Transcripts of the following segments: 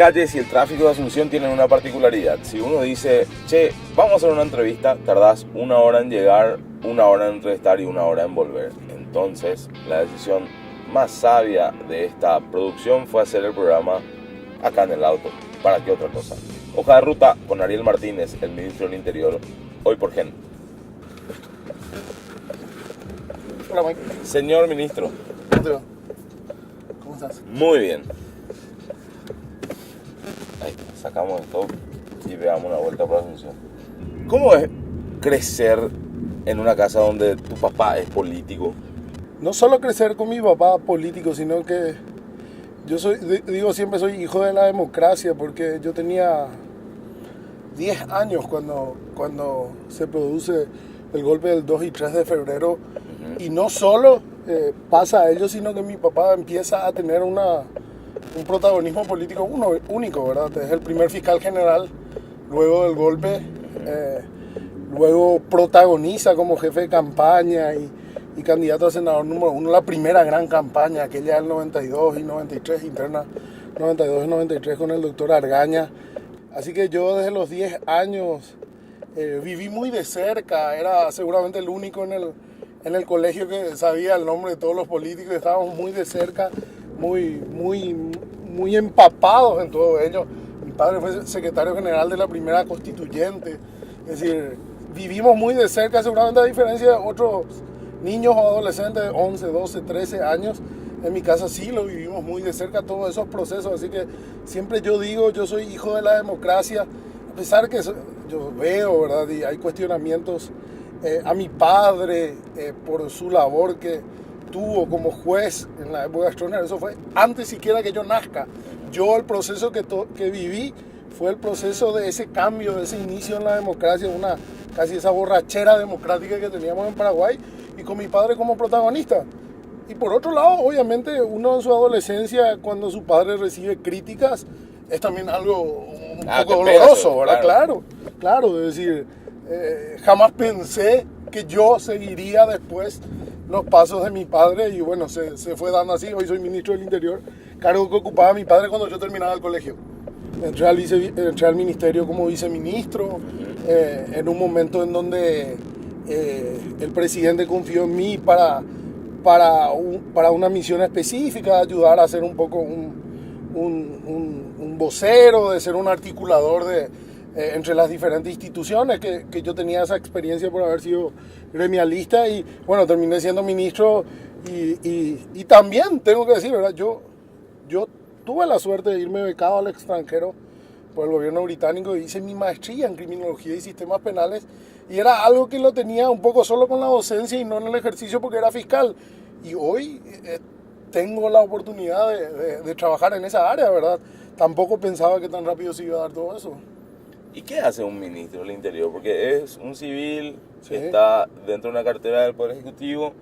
calles y el tráfico de Asunción tienen una particularidad. Si uno dice, che, vamos a hacer una entrevista, tardás 1 hora en llegar, 1 hora en entrevistar y 1 hora en volver. Entonces, la decisión más sabia de esta producción fue hacer el programa acá en el auto. ¿Para qué otra cosa? Hoja de ruta con Ariel Martínez, el ministro del Interior, hoy por Gen. Hola, Mike. Señor ministro. ¿Cómo te va? ¿Cómo estás? Muy bien. Ahí está, sacamos esto y veamos una vuelta por Asunción. ¿Cómo es crecer en una casa donde tu papá es político? No solo crecer con mi papá político, sino que yo siempre soy hijo de la democracia, porque yo tenía 10 años cuando se produce el golpe del 2 y 3 de febrero. Y no solo pasa a ello, sino que mi papá empieza a tener un protagonismo político único, ¿verdad? Es el primer fiscal general luego del golpe, luego protagoniza como jefe de campaña y candidato a senador número 1 la primera gran campaña, aquella del 92 y 93, interna 92 y 93 con el doctor Argaña. Así que yo desde los 10 años viví muy de cerca, era seguramente el único en el colegio que sabía el nombre de todos los políticos, estábamos muy de cerca, muy empapados en todo ello. Mi padre fue secretario general de la primera constituyente, es decir, vivimos muy de cerca, seguramente a diferencia de otros niños o adolescentes de 11, 12, 13 años. En mi casa sí lo vivimos muy de cerca todos esos procesos, así que siempre yo digo, yo soy hijo de la democracia, a pesar que yo veo, ¿verdad? Y hay cuestionamientos a mi padre por su labor que tuvo como juez en la época de Stroessner. Eso fue antes siquiera que yo nazca. Yo el proceso que viví fue el proceso de ese cambio, de ese inicio en la democracia, casi esa borrachera democrática que teníamos en Paraguay, y con mi padre como protagonista. Y por otro lado, obviamente, uno en su adolescencia, cuando su padre recibe críticas, es también algo un poco doloroso, ¿verdad? Claro, es decir, jamás pensé que yo seguiría después los pasos de mi padre, y bueno, se fue dando así. Hoy soy ministro del Interior, cargo que ocupaba mi padre cuando yo terminaba el colegio. Entré al ministerio como viceministro, en un momento en donde el presidente confió en mí para una misión específica, ayudar a ser un poco un vocero, de ser un articulador entre las diferentes instituciones, que yo tenía esa experiencia por haber sido gremialista, y bueno, terminé siendo ministro. Y también tengo que decir, ¿verdad? Yo tuve la suerte de irme becado al extranjero por el gobierno británico, y hice mi maestría en criminología y sistemas penales, y era algo que lo tenía un poco solo con la docencia y no en el ejercicio porque era fiscal. Y hoy tengo la oportunidad de trabajar en esa área, ¿verdad? Tampoco pensaba que tan rápido se iba a dar todo eso. ¿Y qué hace un ministro del Interior? Porque es un civil que Sí. está dentro de una cartera del Poder Ejecutivo,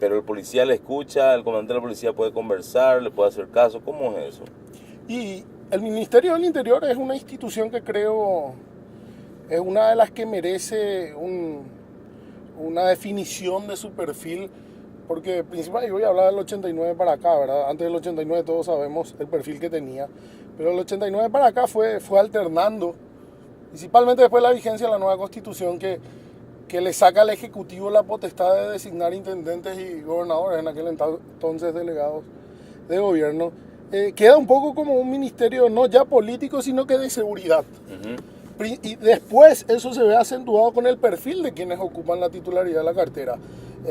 pero el policía le escucha, el comandante de la policía puede conversar, le puede hacer caso. ¿Cómo es eso? Y el Ministerio del Interior es una institución que creo es una de las que merece una definición de su perfil, porque principalmente yo voy a hablar del 89 para acá, ¿verdad? Antes del 89 todos sabemos el perfil que tenía, pero el 89 para acá fue alternando, principalmente después de la vigencia de la nueva Constitución, que le saca al Ejecutivo la potestad de designar intendentes y gobernadores, en aquel entonces delegados de gobierno. Queda un poco como un ministerio no ya político, sino que de seguridad. Y después eso se ve acentuado con el perfil de quienes ocupan la titularidad de la cartera.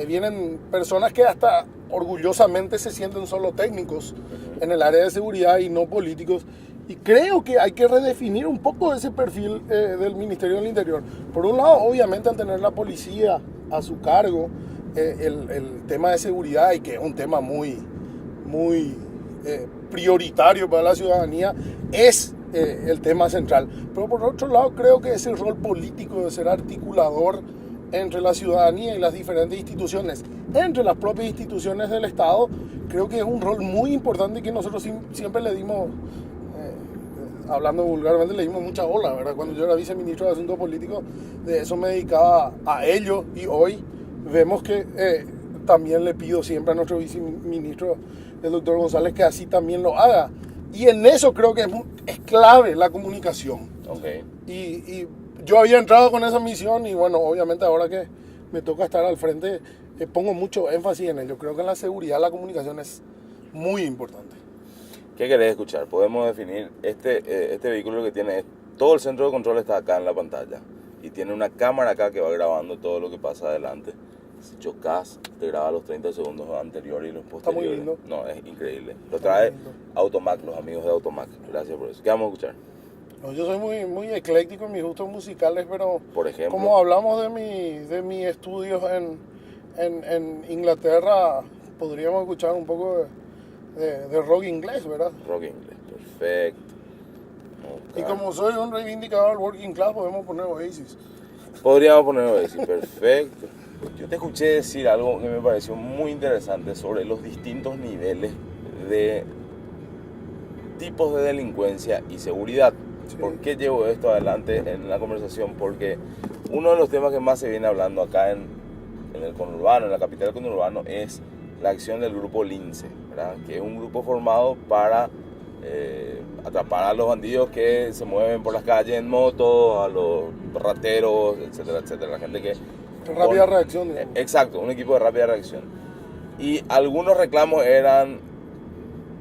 Vienen personas que hasta orgullosamente se sienten solo técnicos en el área de seguridad y no políticos. Y creo que hay que redefinir un poco ese perfil del Ministerio del Interior. Por un lado, obviamente, al tener la policía a su cargo, el tema de seguridad, y que es un tema muy prioritario para la ciudadanía, es el tema central. Pero por otro lado, creo que ese rol político de ser articulador entre la ciudadanía y las diferentes instituciones, entre las propias instituciones del Estado, creo que es un rol muy importante y que nosotros siempre le dimos, hablando vulgarmente, le dimos mucha bola, ¿verdad? Cuando yo era viceministro de Asuntos Políticos, de eso me dedicaba a ello, y hoy vemos que también le pido siempre a nuestro viceministro, el doctor González, que así también lo haga. Y en eso creo que es clave la comunicación. Ok. Y yo había entrado con esa misión y bueno, obviamente ahora que me toca estar al frente, pongo mucho énfasis en ello. Creo que en la seguridad la comunicación es muy importante. ¿Qué querés escuchar? Podemos definir este vehículo que tiene, todo el centro de control está acá en la pantalla y tiene una cámara acá que va grabando todo lo que pasa adelante. Si chocas, te graba los 30 segundos anteriores y los posteriores. Está muy lindo. No, es increíble. Lo trae Automac, los amigos de Automac. Gracias por eso. ¿Qué vamos a escuchar? No, yo soy muy ecléctico en mis gustos musicales, pero Por ejemplo, como hablamos de mis estudios en Inglaterra, podríamos escuchar un poco de rock inglés, ¿verdad? rock inglés. Perfecto. Y como soy un reivindicador del working class, podemos poner Oasis. Podríamos ponerlo así, perfecto. Yo te escuché decir algo que me pareció muy interesante sobre los distintos niveles de tipos de delincuencia y seguridad. Sí. ¿Por qué llevo esto adelante en la conversación? Porque uno de los temas que más se viene hablando acá en el conurbano, en la capital conurbano, es la acción del grupo Lince, ¿verdad? Que es un grupo formado para atrapar a los bandidos que se mueven por las calles en moto, a los rateros, etcétera, etcétera. La gente que... Rápida reacción, digamos. Exacto, un equipo de rápida reacción. Y algunos reclamos eran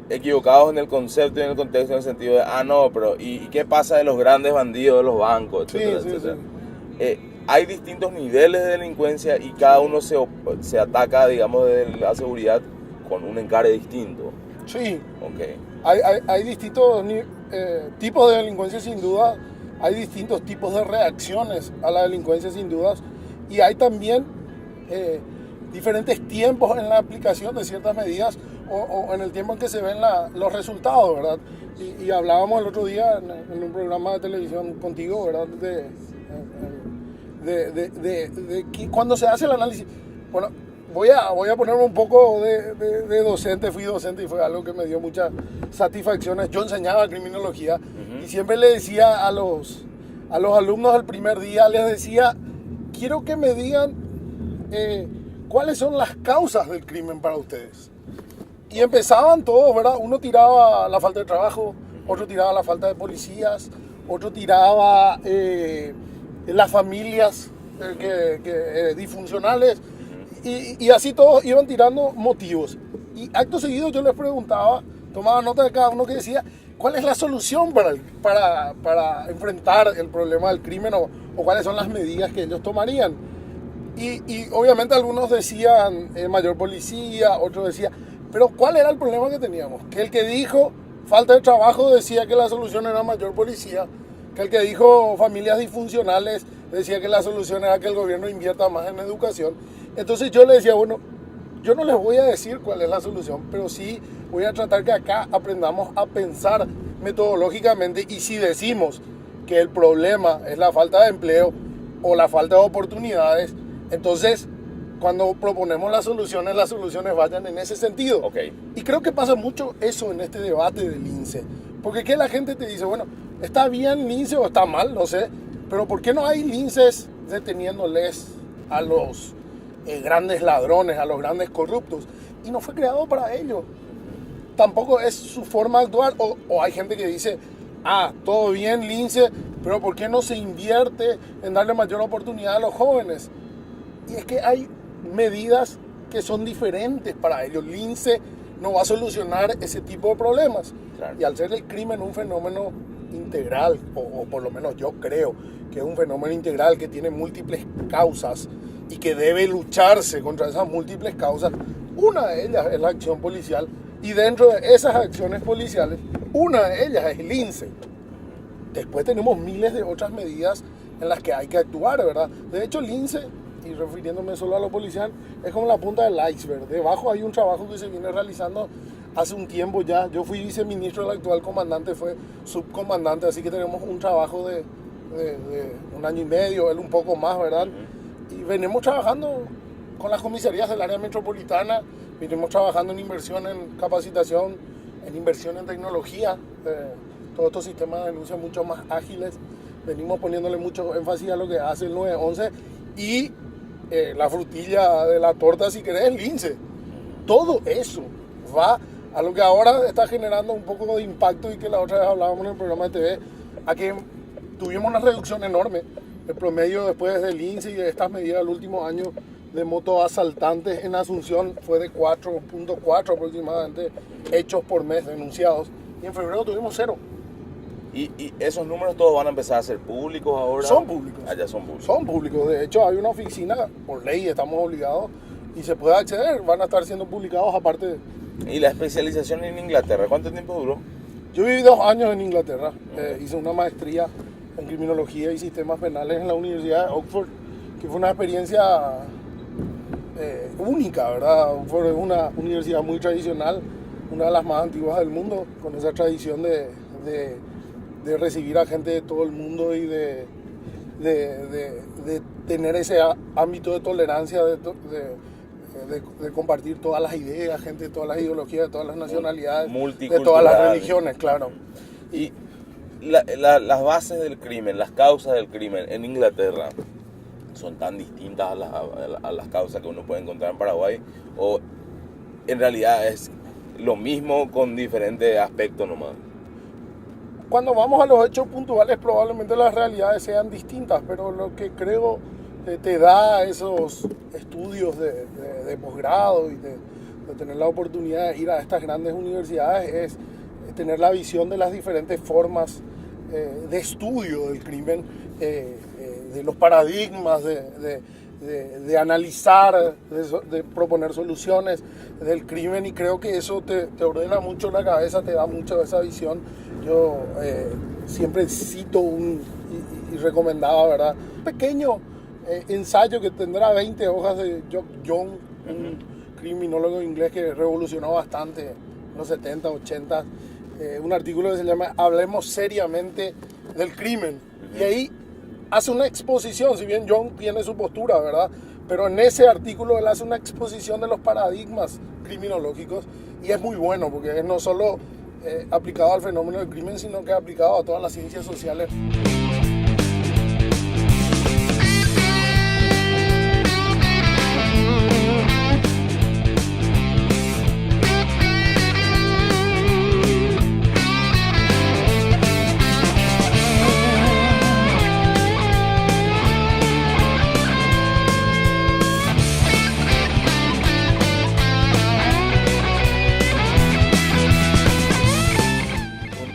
equivocados en el concepto y en el contexto, en el sentido de, no, pero ¿y qué pasa de los grandes bandidos de los bancos, etcétera, etcétera? Sí. Hay distintos niveles de delincuencia y cada uno se ataca, digamos, de la seguridad con un encare distinto. Sí. Okay. Hay distintos tipos de delincuencia sin duda, hay distintos tipos de reacciones a la delincuencia sin dudas y hay también diferentes tiempos en la aplicación de ciertas medidas o en el tiempo en que se ven los resultados, ¿verdad? Y hablábamos el otro día en un programa de televisión contigo, ¿verdad? De que cuando se hace el análisis, bueno, voy a ponerme un poco de docente, fui docente y fue algo que me dio muchas satisfacciones. Yo enseñaba criminología y siempre le decía a los alumnos del primer día, les decía, quiero que me digan cuáles son las causas del crimen para ustedes. Y empezaban todos, ¿verdad? Uno tiraba la falta de trabajo, otro tiraba la falta de policías, otro tiraba las familias disfuncionales. Y así todos iban tirando motivos. Y acto seguido yo les preguntaba, tomaba nota de cada uno que decía, ¿cuál es la solución para enfrentar el problema del crimen o cuáles son las medidas que ellos tomarían? Y obviamente algunos decían mayor policía, otros decían, pero ¿cuál era el problema que teníamos? Que el que dijo falta de trabajo decía que la solución era mayor policía, que el que dijo familias disfuncionales decía que la solución era que el gobierno invierta más en educación. Entonces yo le decía, bueno, yo no les voy a decir cuál es la solución, pero sí voy a tratar que acá aprendamos a pensar metodológicamente y si decimos que el problema es la falta de empleo o la falta de oportunidades, entonces cuando proponemos las soluciones vayan en ese sentido. Okay. Y creo que pasa mucho eso en este debate del INSE, porque que la gente te dice, bueno, ¿está bien el INSE o está mal? No sé, pero ¿por qué no hay linces deteniéndoles a los grandes ladrones, a los grandes corruptos? Y no fue creado para ello. Tampoco es su forma de actuar. O hay gente que dice, todo bien lince, pero ¿por qué no se invierte en darle mayor oportunidad a los jóvenes? Y es que hay medidas que son diferentes para ellos. Lince no va a solucionar ese tipo de problemas. Claro. Y al ser el crimen un fenómeno integral, o por lo menos yo creo que es un fenómeno integral que tiene múltiples causas y que debe lucharse contra esas múltiples causas, una de ellas es la acción policial y dentro de esas acciones policiales, una de ellas es el INSE. Después tenemos miles de otras medidas en las que hay que actuar, ¿verdad? De hecho, el INSE, y refiriéndome solo a lo policial, es como la punta del iceberg. Debajo hay un trabajo que se viene realizando hace un tiempo ya. Yo fui viceministro del actual comandante, fue subcomandante, así que tenemos un trabajo de 1 año y medio, él un poco más, ¿verdad? Y venimos trabajando con las comisarías del área metropolitana, venimos trabajando en inversión en capacitación, en inversión en tecnología, todos estos sistemas de denuncia mucho más ágiles, venimos poniéndole mucho énfasis a lo que hace el 911 y la frutilla de la torta, si querés, el INSE. Todo eso va A lo que ahora está generando un poco de impacto y que la otra vez hablábamos en el programa de TV, a que tuvimos una reducción enorme. El promedio después del INSE y de estas medidas del último año de motoasaltantes en Asunción fue de 4.4 aproximadamente hechos por mes denunciados. Y en febrero tuvimos 0. ¿Y esos números todos van a empezar a ser públicos ahora? Son públicos. Ah, ya son públicos. Son públicos. De hecho, hay una oficina, por ley estamos obligados, y se puede acceder. Van a estar siendo publicados aparte. ¿Y la especialización en Inglaterra? ¿Cuánto tiempo duró? Yo viví 2 años en Inglaterra. Hice una maestría en criminología y sistemas penales en la Universidad de Oxford, que fue una experiencia única, ¿verdad? Oxford es una universidad muy tradicional, una de las más antiguas del mundo, con esa tradición de recibir a gente de todo el mundo y de tener ese ámbito de tolerancia, de compartir todas las ideas, gente de todas las ideologías, de todas las nacionalidades, de todas las religiones, claro. Y las bases del crimen, las causas del crimen en Inglaterra son tan distintas a las causas que uno puede encontrar en Paraguay, o en realidad es lo mismo con diferentes aspectos nomás. Cuando vamos a los hechos puntuales probablemente las realidades sean distintas, pero lo que creo te da esos estudios de posgrado y de tener la oportunidad de ir a estas grandes universidades es tener la visión de las diferentes formas de estudio del crimen, de los paradigmas, de analizar, de proponer soluciones del crimen, y creo que eso te ordena mucho la cabeza, te da mucho esa visión. Yo siempre cito y recomendaba, ¿verdad? Un pequeño ensayo que tendrá 20 hojas de Jock Young, un criminólogo inglés que revolucionó bastante en los 70, 80, un artículo que se llama Hablemos seriamente del crimen. Y ahí hace una exposición, si bien Young tiene su postura, ¿verdad? Pero en ese artículo él hace una exposición de los paradigmas criminológicos, y es muy bueno porque es no solo aplicado al fenómeno del crimen, sino que es aplicado a todas las ciencias sociales.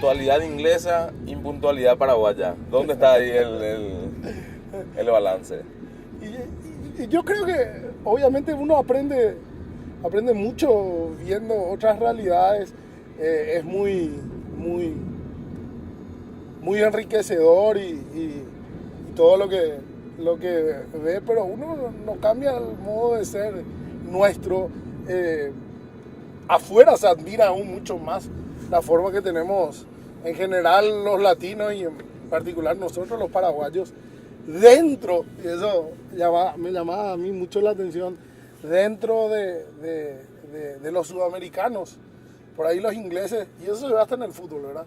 Puntualidad inglesa, impuntualidad paraguaya. ¿Dónde está ahí el balance? Y yo creo que obviamente uno aprende mucho viendo otras realidades. Es muy enriquecedor y todo lo que ve, pero uno no cambia el modo de ser nuestro. Afuera se admira aún mucho más la forma que tenemos en general los latinos, y en particular nosotros los paraguayos, dentro, y eso me llamaba a mí mucho la atención, dentro de los sudamericanos. Por ahí los ingleses, y eso se ve hasta en el fútbol, ¿verdad?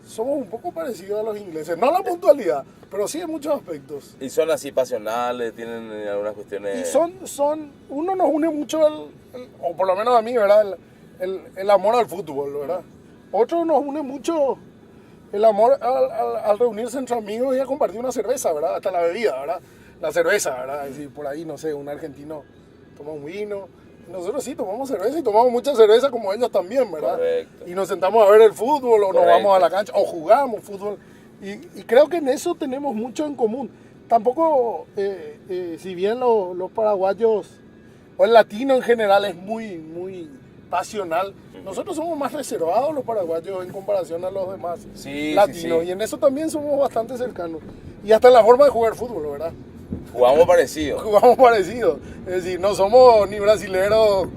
Somos un poco parecidos a los ingleses, no la puntualidad, pero sí en muchos aspectos. Y son así pasionales, tienen algunas cuestiones... Y uno nos une mucho, o por lo menos a mí, ¿verdad? El amor al fútbol, ¿verdad? Otro nos une mucho el amor al reunirse entre amigos y a compartir una cerveza, ¿verdad? Hasta la bebida, ¿verdad? La cerveza, ¿verdad? Es decir, por ahí, no sé, un argentino toma un vino. Nosotros sí tomamos cerveza y tomamos mucha cerveza como ellos también, ¿verdad? Correcto. Y nos sentamos a ver el fútbol, o Correcto. nos vamos a la cancha, o jugamos fútbol. Y creo que en eso tenemos mucho en común. Tampoco, si bien los paraguayos, o el latino en general, es muy pasional, nosotros somos más reservados los paraguayos en comparación a los demás latinos. Sí. Y en eso también somos bastante cercanos. Y hasta en la forma de jugar fútbol, ¿verdad? Jugamos parecido. Jugamos parecido. Es decir, no somos ni brasileros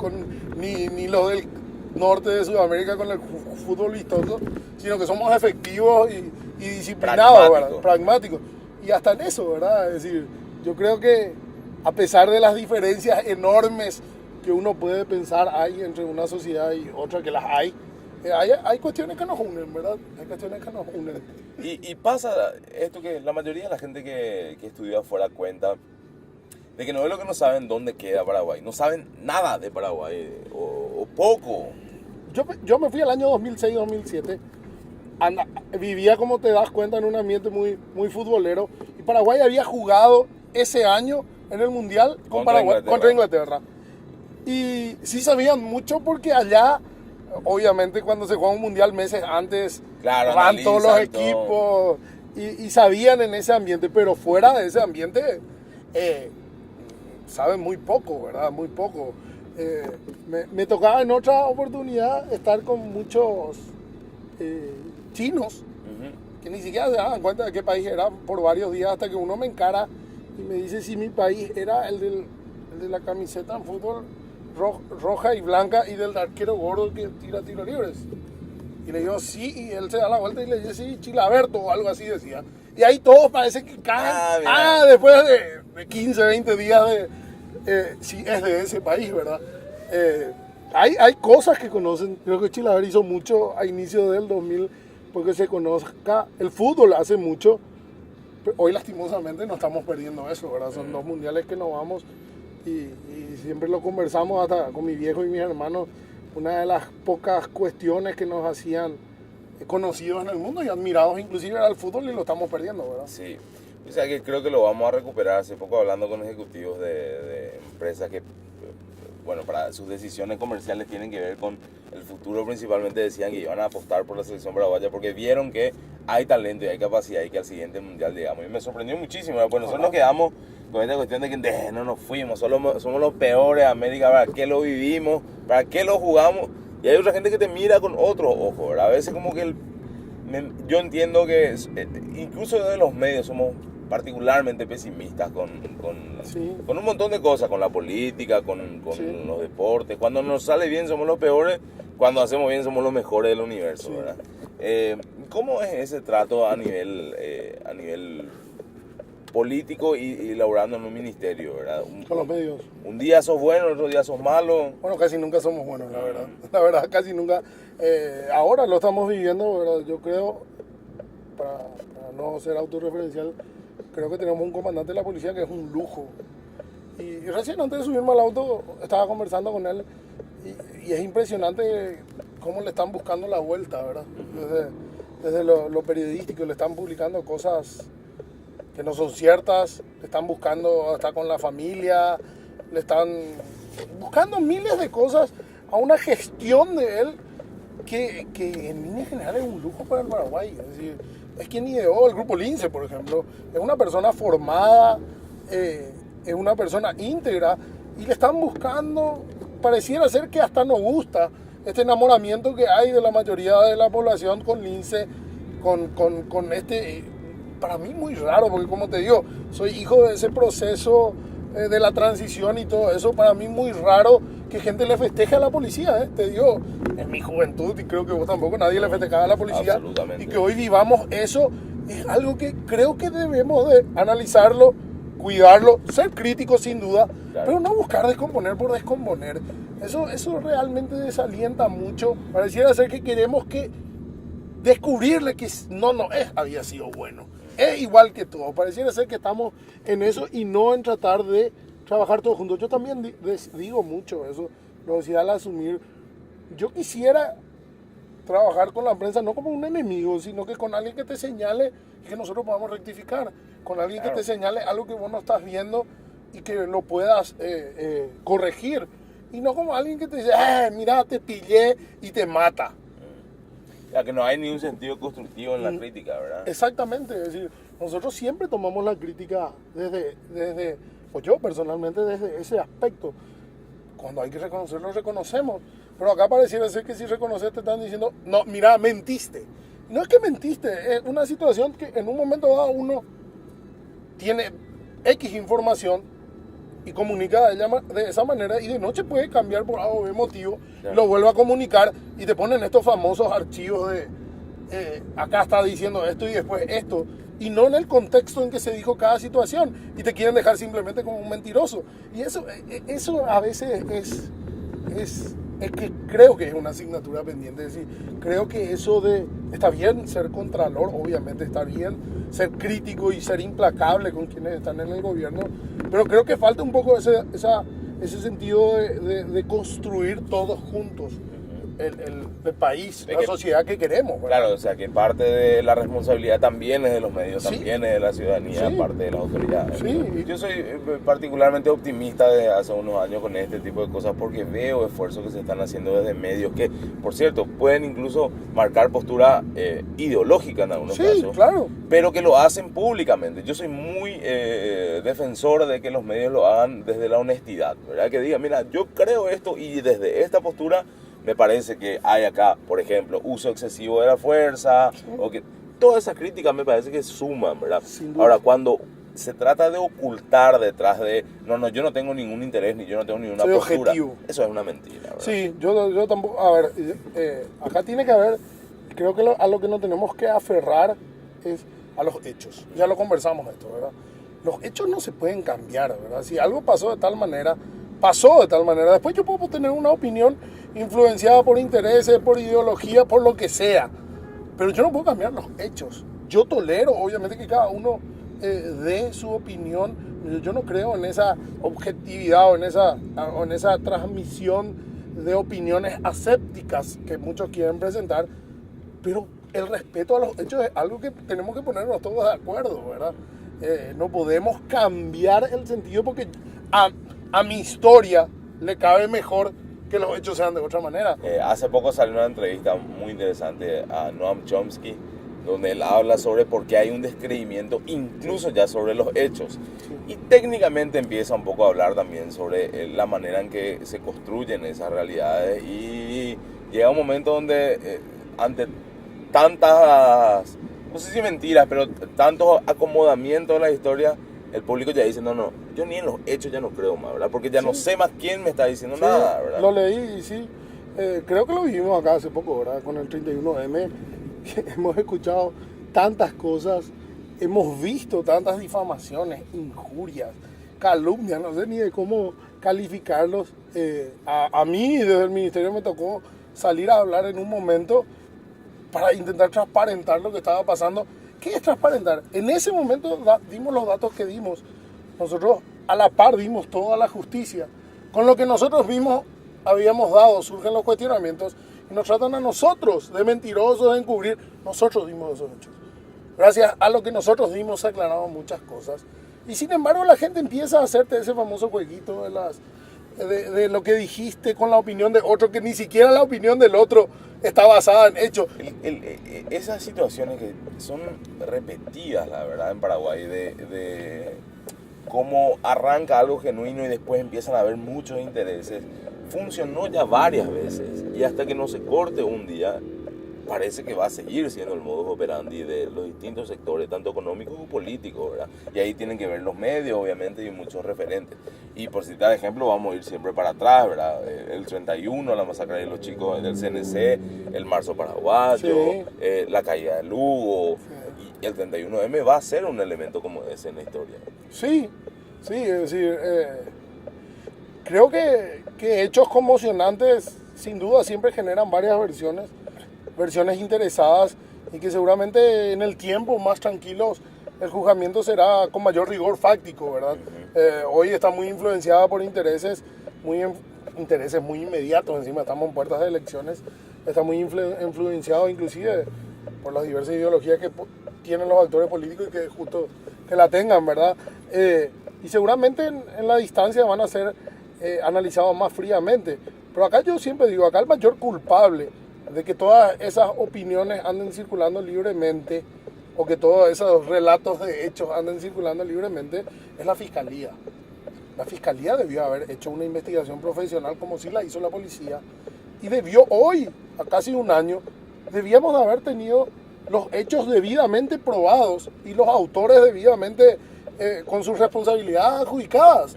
ni los del norte de Sudamérica con el fútbol vistoso, sino que somos efectivos y disciplinados, ¿verdad? Pragmáticos. Y hasta en eso, ¿verdad? Es decir, yo creo que a pesar de las diferencias enormes que uno puede pensar hay entre una sociedad y otra, que las hay cuestiones que nos unen, ¿verdad? Hay cuestiones que nos unen. Y pasa esto que la mayoría de la gente que estudia afuera cuenta de que no es lo que no saben dónde queda Paraguay. No saben nada de Paraguay, o poco. Yo me fui el año 2006-2007. Vivía, como te das cuenta, en un ambiente muy, muy futbolero. Y Paraguay había jugado ese año en el Mundial contra Inglaterra. Y sí sabían mucho porque allá, obviamente, cuando se juega un Mundial meses antes, claro, van todos los equipos y sabían en ese ambiente. Pero fuera de ese ambiente, saben muy poco, ¿verdad? Muy poco. Me tocaba en otra oportunidad estar con muchos chinos que ni siquiera se daban cuenta de qué país era por varios días, hasta que uno me encara y me dice si mi país era el de la camiseta en fútbol roja y blanca y del arquero gordo que tira tiros libres. Y le digo sí, y él se da la vuelta y le dice sí, Chilaberto o algo así decía. Y ahí todos parece que caen. Después de 15, 20 días sí es de ese país, ¿verdad? Hay cosas que conocen. Creo que Chilaver hizo mucho a inicio del 2000 porque se conozca el fútbol hace mucho. Pero hoy lastimosamente no estamos perdiendo eso, ¿verdad? Son 2 mundiales que nos vamos y siempre lo conversamos hasta con mi viejo y mis hermanos. Una de las pocas cuestiones que nos hacían conocidos en el mundo y admirados inclusive era el fútbol y lo estamos perdiendo, ¿verdad? Sí, o sea que creo que lo vamos a recuperar. Hace poco hablando con ejecutivos de empresas que, bueno, para sus decisiones comerciales tienen que ver con el futuro, principalmente decían que iban a apostar por la selección paraguaya porque vieron que hay talento y hay capacidad y que al siguiente mundial llegamos. Y me sorprendió muchísimo, ¿verdad? Pues nosotros nos quedamos con esta cuestión de que no nos fuimos, somos los peores de América, ¿para qué lo vivimos? ¿Para qué lo jugamos? Y hay otra gente que te mira con otro ojo, ¿verdad? A veces como que yo entiendo que incluso de los medios somos particularmente pesimistas con un montón de cosas, con la política, con los deportes. Cuando nos sale bien somos los peores, cuando hacemos bien somos los mejores del universo, ¿verdad? ¿Cómo es ese trato a nivel político y laborando en un ministerio, ¿verdad? Con los medios. Un día sos bueno, otro día sos malo. Bueno, casi nunca somos buenos, la verdad. La verdad, casi nunca. Ahora lo estamos viviendo, ¿verdad? Yo creo, para no ser autorreferencial, creo que tenemos un comandante de la policía que es un lujo. Y recién antes de subirme al auto estaba conversando con él y es impresionante cómo le están buscando la vuelta, ¿verdad? Desde lo periodístico le están publicando cosas que no son ciertas, le están buscando estar con la familia, le están buscando miles de cosas a una gestión de él que en línea general es un lujo para el Paraguay. Es decir, es quien ideó el grupo Lince, por ejemplo. Es una persona formada, es una persona íntegra y le están buscando, pareciera ser que hasta nos gusta este enamoramiento que hay de la mayoría de la población con Lince, con este, para mí muy raro, porque como te digo, soy hijo de ese proceso de la transición y todo eso. Para mí muy raro que gente le festeje a la policía, te digo, en mi juventud, y creo que vos tampoco, nadie le festejaba a la policía. Absolutamente. Y que hoy vivamos eso es algo que creo que debemos de analizarlo, cuidarlo, ser críticos sin duda, claro, pero no buscar descomponer por descomponer. Eso realmente desalienta mucho. Pareciera ser que queremos descubrirle que había sido bueno. Es igual que todo. Pareciera ser que estamos en eso y no en tratar de trabajar todos juntos. Yo también digo mucho eso, lo decía al asumir. Yo quisiera trabajar con la prensa no como un enemigo, sino que con alguien que te señale y que nosotros podamos rectificar. Con alguien que te señale algo que vos no estás viendo y que lo puedas corregir. Y no como alguien que te dice, mira, te pillé y te mata. Ya que no hay ni un sentido constructivo en la crítica, ¿verdad? Exactamente, es decir, nosotros siempre tomamos la crítica desde pues yo personalmente desde ese aspecto. Cuando hay que reconocerlo, reconocemos. Pero acá pareciera ser que si reconoces te están diciendo, no, mira, mentiste. No es que mentiste, es una situación que en un momento dado uno tiene X información y comunica de esa manera y de noche puede cambiar por algo de motivo, claro, lo vuelve a comunicar y te ponen estos famosos archivos de acá está diciendo esto y después esto, y no en el contexto en que se dijo cada situación y te quieren dejar simplemente como un mentiroso. Y eso a veces es que creo que es una asignatura pendiente. Es decir, creo que eso está bien ser contralor, obviamente está bien ser crítico y ser implacable con quienes están en el gobierno, pero creo que falta un poco ese sentido de construir todos juntos el país, la sociedad que queremos, ¿verdad? Claro, o sea que parte de la responsabilidad también es de los medios, Sí. también es de la ciudadanía, Sí. parte de las autoridades. Sí. Yo soy particularmente optimista desde hace unos años con este tipo de cosas porque veo esfuerzos que se están haciendo desde medios que, por cierto, pueden incluso marcar postura ideológica en algunos Sí, casos, claro. pero que lo hacen públicamente. Yo soy muy defensor de que los medios lo hagan desde la honestidad, ¿verdad? Que digan, mira, yo creo esto y desde esta postura me parece que hay acá, por ejemplo, uso excesivo de la fuerza, o que todas esas críticas me parece que suman, ¿verdad? Sin duda. Ahora, cuando se trata de ocultar detrás de, no, yo no tengo ningún interés ni yo no tengo ninguna Soy postura, objetivo. eso es una mentira, ¿verdad? Sí, yo tampoco, a ver, acá tiene que haber, creo que a lo que nos tenemos que aferrar es a los hechos. Ya lo conversamos esto, ¿verdad? Los hechos no se pueden cambiar, ¿verdad? Si algo pasó de tal manera, pasó de tal manera. Después yo puedo tener una opinión influenciada por intereses, por ideología, por lo que sea. Pero yo no puedo cambiar los hechos. Yo tolero, obviamente, que cada uno dé su opinión. Yo no creo en esa objetividad o en esa transmisión de opiniones asépticas que muchos quieren presentar. Pero el respeto a los hechos es algo que tenemos que ponernos todos de acuerdo, ¿verdad? No podemos cambiar el sentido porque a mi historia le cabe mejor que los hechos sean de otra manera. Hace poco salió una entrevista muy interesante a Noam Chomsky, donde él habla sobre por qué hay un descreimiento, incluso ya sobre los hechos. Sí. Y técnicamente empieza un poco a hablar también sobre la manera en que se construyen esas realidades. Y llega un momento donde ante tantas, no sé si mentiras, pero tantos acomodamientos de la historia, el público ya dice, no, yo ni en los hechos ya no creo más, ¿verdad? Porque ya no sé más quién me está diciendo Sí, nada, ¿verdad? lo leí y sí. Creo que lo vivimos acá hace poco, ¿verdad? Con el 31M. Hemos escuchado tantas cosas, hemos visto tantas difamaciones, injurias, calumnias, no sé ni de cómo calificarlos. A mí desde el ministerio me tocó salir a hablar en un momento para intentar transparentar lo que estaba pasando. ¿Qué es transparentar? En ese momento dimos los datos que dimos. Nosotros a la par dimos toda la justicia. Con lo que nosotros mismos habíamos dado, surgen los cuestionamientos y nos tratan a nosotros de mentirosos, de encubrir. Nosotros dimos esos hechos. Gracias a lo que nosotros dimos se aclararon muchas cosas. Y sin embargo la gente empieza a hacerte ese famoso jueguito de lo que dijiste con la opinión de otro, que ni siquiera la opinión del otro está basada en hechos. Esas situaciones que son repetidas, la verdad, en Paraguay, de cómo arranca algo genuino y después empiezan a haber muchos intereses, funcionó ya varias veces y hasta que no se corte un día, parece que va a seguir siendo el modus operandi de los distintos sectores, tanto económicos como políticos, ¿verdad? Y ahí tienen que ver los medios, obviamente, y muchos referentes. Y por citar ejemplo, vamos a ir siempre para atrás, ¿verdad? El 31, la masacre de los chicos del CNC, el marzo paraguayo, Sí. La caída de Lugo, y el 31M va a ser un elemento como ese en la historia. Sí, es decir, creo que hechos conmocionantes sin duda siempre generan varias versiones interesadas y que seguramente en el tiempo más tranquilos el juzgamiento será con mayor rigor fáctico, ¿verdad? Hoy está muy influenciada por intereses muy inmediatos, encima estamos en puertas de elecciones, está muy influenciado inclusive por las diversas ideologías que tienen los actores políticos y que justo que la tengan, ¿verdad? Y seguramente en la distancia van a ser analizados más fríamente. Pero acá yo siempre digo, acá el mayor culpable de que todas esas opiniones anden circulando libremente o que todos esos relatos de hechos anden circulando libremente es la Fiscalía. La Fiscalía debió haber hecho una investigación profesional como si la hizo la policía y debió hoy, a casi un año, debíamos de haber tenido los hechos debidamente probados y los autores debidamente con sus responsabilidades adjudicadas,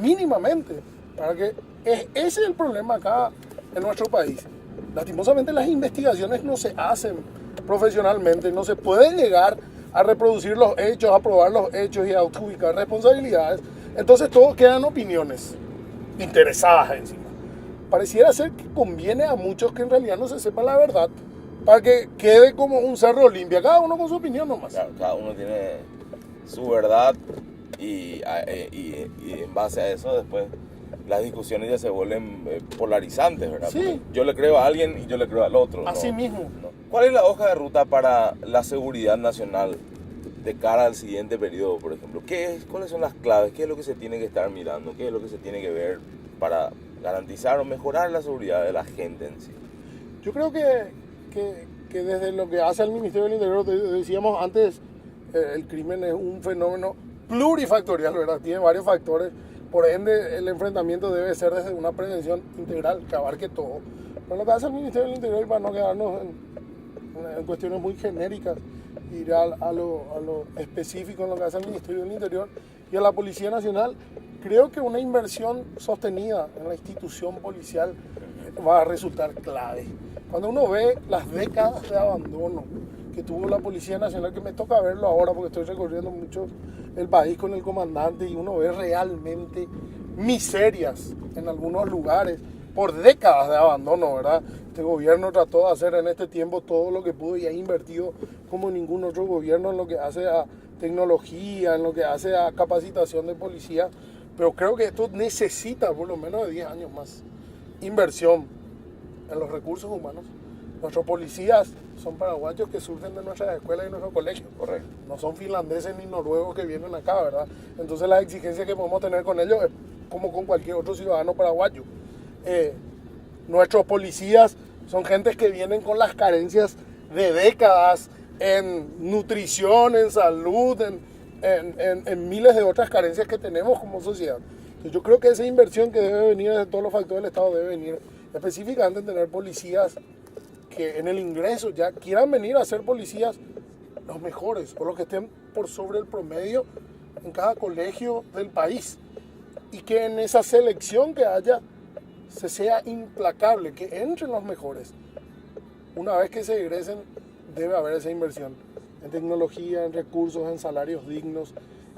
mínimamente, para que ese es el problema acá en nuestro país. Lastimosamente las investigaciones no se hacen profesionalmente, no se puede llegar a reproducir los hechos, a probar los hechos y a adjudicar responsabilidades. Entonces todo quedan opiniones interesadas encima. Pareciera ser que conviene a muchos que en realidad no se sepa la verdad para que quede como un cerro limpio, cada uno con su opinión nomás. Claro, cada uno tiene su verdad y en base a eso después las discusiones ya se vuelven polarizantes, ¿verdad? Sí. Porque yo le creo a alguien y yo le creo al otro. Así ¿no? mismo. ¿No? ¿Cuál es la hoja de ruta para la seguridad nacional de cara al siguiente periodo, por ejemplo? ¿Cuáles son las claves? ¿Qué es lo que se tiene que estar mirando? ¿Qué es lo que se tiene que ver para garantizar o mejorar la seguridad de la gente en sí? Yo creo que desde lo que hace el Ministerio del Interior, decíamos antes, el crimen es un fenómeno plurifactorial, ¿verdad? Tiene varios factores, por ende el enfrentamiento debe ser desde una prevención integral que abarque todo. Pero lo que hace el Ministerio del Interior, para no quedarnos en cuestiones muy genéricas, ir a lo específico en lo que hace el Ministerio del Interior y a la Policía Nacional, creo que una inversión sostenida en la institución policial va a resultar clave. Cuando uno ve las décadas de abandono que tuvo la Policía Nacional, que me toca verlo ahora porque estoy recorriendo mucho el país con el comandante, y uno ve realmente miserias en algunos lugares por décadas de abandono, ¿verdad? Este gobierno trató de hacer en este tiempo todo lo que pudo y ha invertido como ningún otro gobierno en lo que hace a tecnología, en lo que hace a capacitación de policía, pero creo que esto necesita por lo menos de 10 años más. Inversión en los recursos humanos. Nuestros policías son paraguayos que surgen de nuestras escuelas y nuestros colegios. Correcto. No son finlandeses ni noruegos que vienen acá, ¿verdad? Entonces las exigencias que podemos tener con ellos es como con cualquier otro ciudadano paraguayo. Nuestros policías son gentes que vienen con las carencias de décadas en nutrición, en salud, en miles de otras carencias que tenemos como sociedad. Entonces yo creo que esa inversión que debe venir de todos los factores del Estado debe venir específicamente en tener policías que en el ingreso ya quieran venir a ser policías los mejores o los que estén por sobre el promedio en cada colegio del país, y que en esa selección que haya se sea implacable, que entren los mejores. Una vez que se egresen debe haber esa inversión en tecnología, en recursos, en salarios dignos,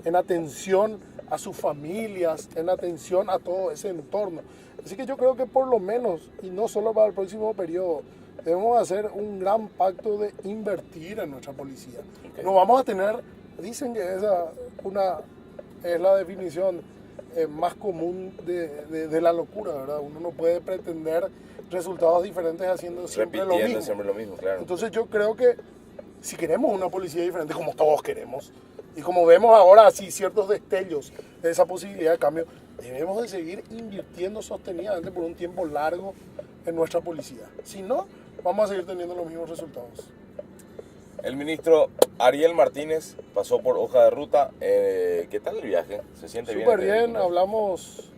en atención a sus familias, en atención a todo ese entorno. Así que yo creo que por lo menos, y no solo para el próximo periodo, debemos hacer un gran pacto de invertir en nuestra policía. Okay. No vamos a tener, dicen que esa es la definición más común de la locura, ¿verdad? Uno no puede pretender resultados diferentes haciendo siempre lo mismo. Siempre lo mismo, claro. Entonces yo creo que si queremos una policía diferente, como todos queremos, y como vemos ahora así ciertos destellos de esa posibilidad de cambio, debemos de seguir invirtiendo sostenidamente por un tiempo largo en nuestra policía. Si no, vamos a seguir teniendo los mismos resultados. El ministro Ariel Martínez pasó por hoja de ruta. ¿Qué tal el viaje? ¿Se siente bien? Súper bien, hablamos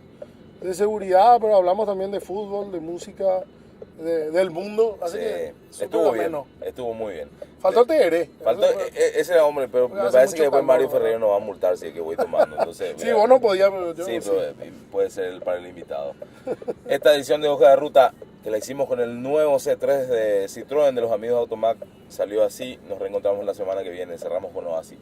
de seguridad, pero hablamos también de fútbol, de música, del mundo. Así que estuvo bien, estuvo muy bien. Faltó Teheré. Ese era hombre, pero me parece que después Mario Ferreiro nos va a multar si es que voy tomando. Entonces, sí, vos no podías, pero yo sí, pero puede ser para el invitado. Esta edición de Hoja de Ruta, que la hicimos con el nuevo C3 de Citroën de los amigos de Automac, salió así. Nos reencontramos la semana que viene. Cerramos con Oasis.